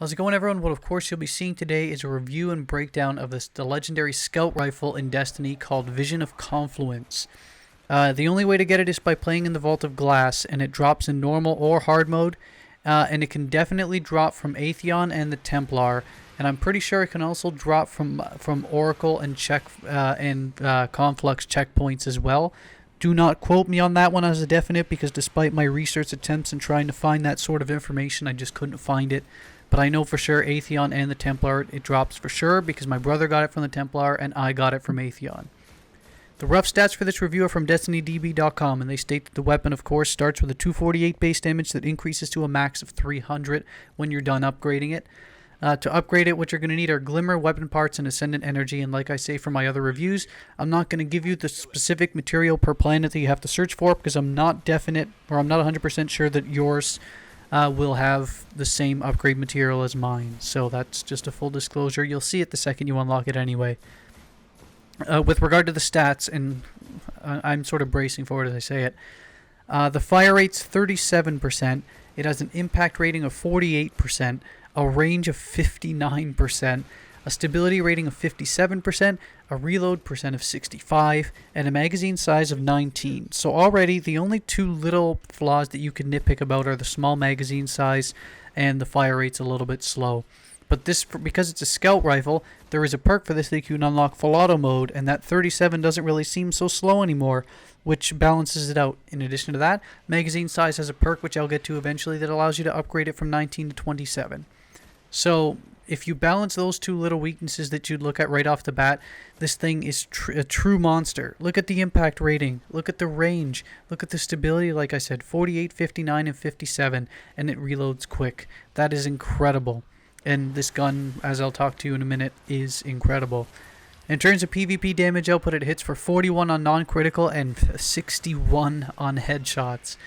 How's it going, everyone? What, of course, you'll be seeing today is a review and breakdown of the legendary scout rifle in Destiny called Vision of Confluence. The only way to get it is by playing in the Vault of Glass, and it drops in normal or hard mode, and it can definitely drop from Atheon and the Templar, and I'm pretty sure it can also drop from Oracle and Conflux checkpoints as well. Do not quote me on that one as a definite, because despite my research attempts and trying to find that sort of information, I just couldn't find it. But I know for sure Atheon and the Templar, it drops for sure, because my brother got it from the Templar and I got it from Atheon. The rough stats for this review are from DestinyDB.com, and they state that the weapon, of course, starts with a 248 base damage that increases to a max of 300 when you're done upgrading it. To upgrade it, what you're going to need are Glimmer, weapon parts, and Ascendant Energy, and like I say for my other reviews, I'm not going to give you the specific material per planet that you have to search for, because I'm not definite, or I'm not 100% sure that yours will have the same upgrade material as mine. So that's just a full disclosure. You'll see it the second you unlock it anyway. With regard to the stats, and I'm sort of bracing for it as I say it, the fire rate's 37%. It has an impact rating of 48%, a range of 59%, a stability rating of 57%, a reload percent of 65, and a magazine size of 19. So already the only two little flaws that you can nitpick about are the small magazine size and the fire rate's a little bit slow. But this, because it's a scout rifle, there is a perk for this that you can unlock full auto mode, and that 37 doesn't really seem so slow anymore, which balances it out. In addition to that, magazine size has a perk, which I'll get to eventually, that allows you to upgrade it from 19 to 27. So if you balance those two little weaknesses that you'd look at right off the bat, this thing is a true monster. Look at the impact rating. Look at the range. Look at the stability, like I said, 48, 59, and 57, and it reloads quick. That is incredible. And this gun, as I'll talk to you in a minute, is incredible. In terms of PvP damage output, it hits for 41 on non-critical and 61 on headshots.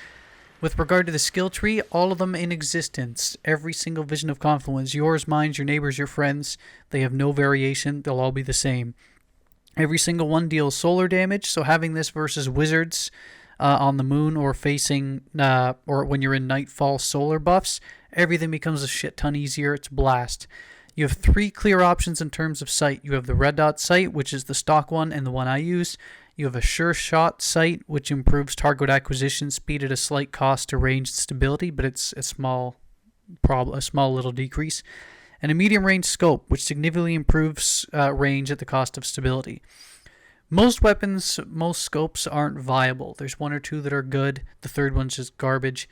With regard to the skill tree, all of them in existence. Every single Vision of Confluence, yours, mine, your neighbors, your friends, they have no variation. They'll all be the same. Every single one deals solar damage, so having this versus wizards on the moon or facing, or when you're in nightfall solar buffs, everything becomes a shit ton easier. It's blast. You have three clear options in terms of sight. You have the red dot sight, which is the stock one and the one I use. You have a sure shot sight, which improves target acquisition speed at a slight cost to range stability, but it's a small little decrease. And a medium range scope, which significantly improves range at the cost of stability. Most weapons, most scopes aren't viable. There's one or two that are good. The third one's just garbage.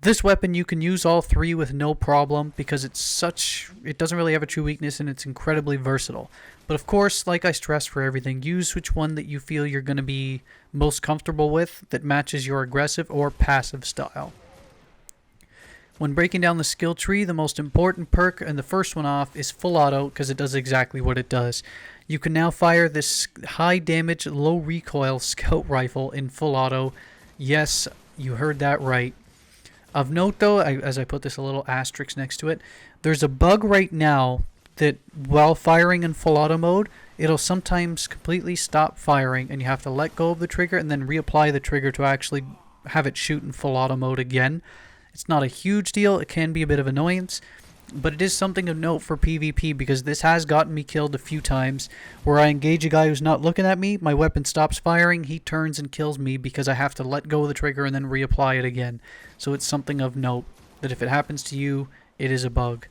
This weapon, you can use all three with no problem, because it doesn't really have a true weakness, and it's incredibly versatile. But of course, like I stress for everything, use which one that you feel you're going to be most comfortable with, that matches your aggressive or passive style. When breaking down the skill tree, the most important perk, and the first one off, is full auto, because it does exactly what it does. You can now fire this high damage, low recoil scout rifle in full auto. Yes, you heard that right. Of note, though, as I put this a little asterisk next to it, there's a bug right now that while firing in full auto mode, it'll sometimes completely stop firing, and you have to let go of the trigger and then reapply the trigger to actually have it shoot in full auto mode again. It's not a huge deal. It can be a bit of annoyance, but it is something of note for PvP, because this has gotten me killed a few times where I engage a guy who's not looking at me, my weapon stops firing, he turns and kills me because I have to let go of the trigger and then reapply it again. So it's something of note that if it happens to you, it is a bug.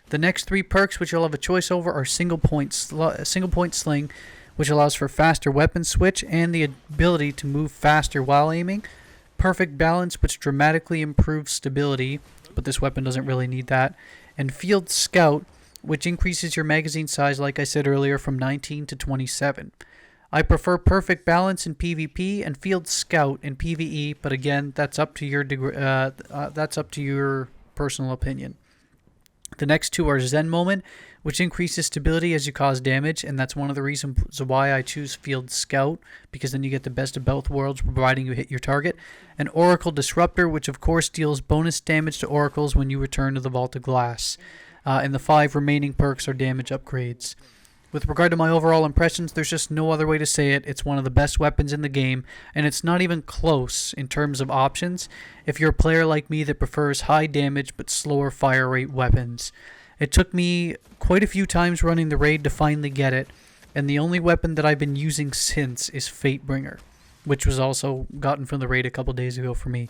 The next three perks, which you'll have a choice over, are single point sling, which allows for faster weapon switch and the ability to move faster while aiming. Perfect balance, which dramatically improves stability, but this weapon doesn't really need that. And Field Scout, which increases your magazine size, like I said earlier, from 19 to 27. I prefer Perfect Balance in PvP and Field Scout in PvE, but again, that's up to your personal opinion. The next two are Zen Moment, which increases stability as you cause damage, and that's one of the reasons why I choose Field Scout, because then you get the best of both worlds, providing you hit your target. And Oracle Disruptor, which of course deals bonus damage to oracles when you return to the Vault of Glass. And the 5 remaining perks are damage upgrades. With regard to my overall impressions, there's just no other way to say it. It's one of the best weapons in the game, and it's not even close in terms of options if you're a player like me that prefers high damage but slower fire rate weapons. It took me quite a few times running the raid to finally get it, and the only weapon that I've been using since is Fatebringer, which was also gotten from the raid a couple days ago for me.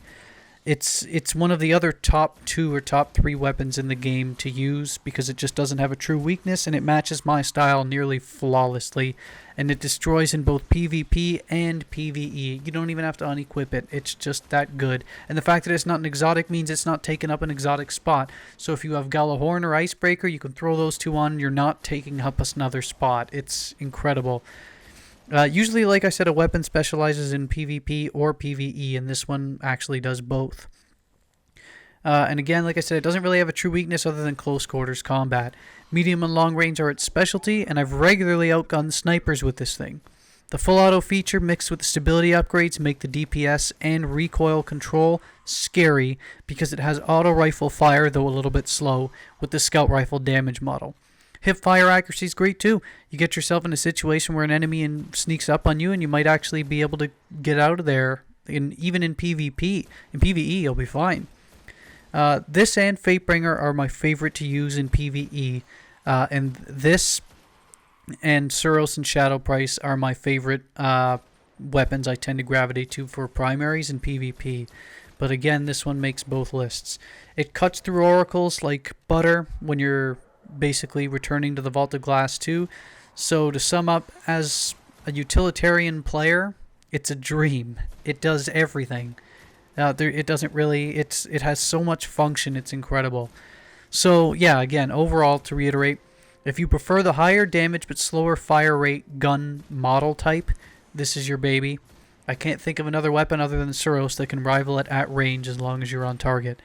It's one of the other top 2 or top 3 weapons in the game to use because it just doesn't have a true weakness and it matches my style nearly flawlessly, and it destroys in both PvP and PvE. You don't even have to unequip it. It's just that good. And the fact that it's not an exotic means it's not taking up an exotic spot. So if you have Galahorn or Icebreaker, you can throw those 2 on and you're not taking up another spot. It's incredible. Usually, like I said, a weapon specializes in PvP or PvE, and this one actually does both. And again, like I said, it doesn't really have a true weakness other than close quarters combat. Medium and long range are its specialty, and I've regularly outgunned snipers with this thing. The full auto feature mixed with the stability upgrades make the DPS and recoil control scary because it has auto rifle fire, though a little bit slow, with the scout rifle damage model. Hip fire accuracy is great too. You get yourself in a situation where an enemy sneaks up on you, and you might actually be able to get out of there. Even in PvP, in PvE, you'll be fine. This and Fatebringer are my favorite to use in PvE, and this and Suros and Shadow Price are my favorite weapons I tend to gravitate to for primaries in PvP. But again, this one makes both lists. It cuts through oracles like butter when you're basically returning to the Vault of Glass 2. So to sum up, as a utilitarian player, it's a dream. It does everything. It doesn't really. It has so much function. It's incredible. So yeah, again, overall, to reiterate, if you prefer the higher damage but slower fire rate gun model type, this is your baby. I can't think of another weapon other than Suros that can rival it at range as long as you're on target.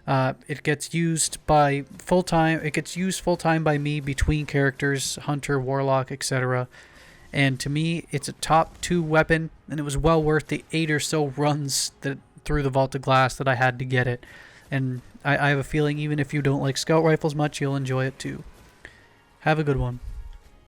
It gets used by full-time. It gets used full-time by me between characters, Hunter, Warlock, etc. And to me, it's a top 2 weapon, and it was well worth the 8 or so runs through the Vault of Glass that I had to get it. And I have a feeling even if you don't like scout rifles much, you'll enjoy it too. Have a good one.